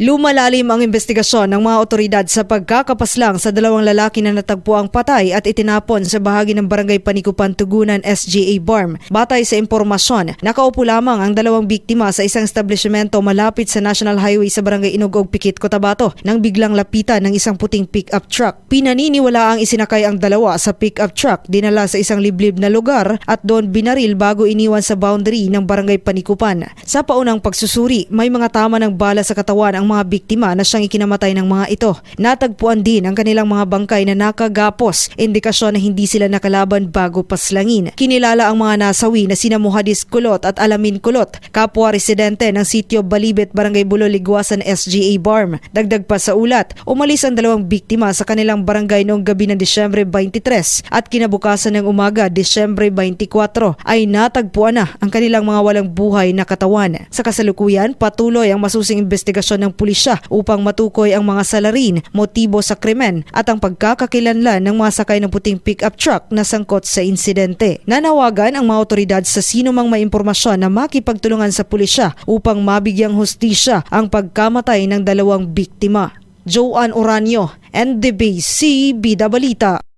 Lumalalim ang investigasyon ng mga otoridad sa pagkakapaslang sa dalawang lalaki na natagpuang patay at itinapon sa bahagi ng Barangay Panikupan, Tugunan, SGA Barm. Batay sa impormasyon, nakaupo lamang ang dalawang biktima sa isang establishmento malapit sa National Highway sa Barangay Inugog, Pikit, Cotabato nang biglang lapitan ng isang puting pick-up truck. Pinaniniwalaang isinakay ang dalawa sa pick-up truck, dinala sa isang liblib na lugar at doon binaril bago iniwan sa boundary ng Barangay Panikupan. Sa paunang pagsusuri, may mga tama ng bala sa katawan ang mga biktima na siyang ikinamatay ng mga ito. Natagpuan din ang kanilang mga bangkay na nakagapos, indikasyon na hindi sila nakalaban bago paslangin. Kinilala ang mga nasawi na sina Muhadis Kulot at Alamin Kulot, kapwa residente ng sitio Balibet, Barangay Bulo, Ligwasan, SGA Barm. Dagdag pa sa ulat, umalis ang dalawang biktima sa kanilang barangay noong gabi ng Disyembre 23 at kinabukasan ng umaga, Disyembre 24, ay natagpuan na ang kanilang mga walang buhay na katawan. Sa kasalukuyan, patuloy ang masusing investigasyon ng pulisya upang matukoy ang mga salarin, motibo sa krimen at ang pagkakakilanlan ng mga sakay ng puting pick-up truck na sangkot sa insidente. Nanawagan ang mga otoridad sa sino mang may impormasyon na makipagtulungan sa pulisya upang mabigyang hustisya ang pagkamatay ng dalawang biktima. Joanne Oranio, NDBC Bida Balita.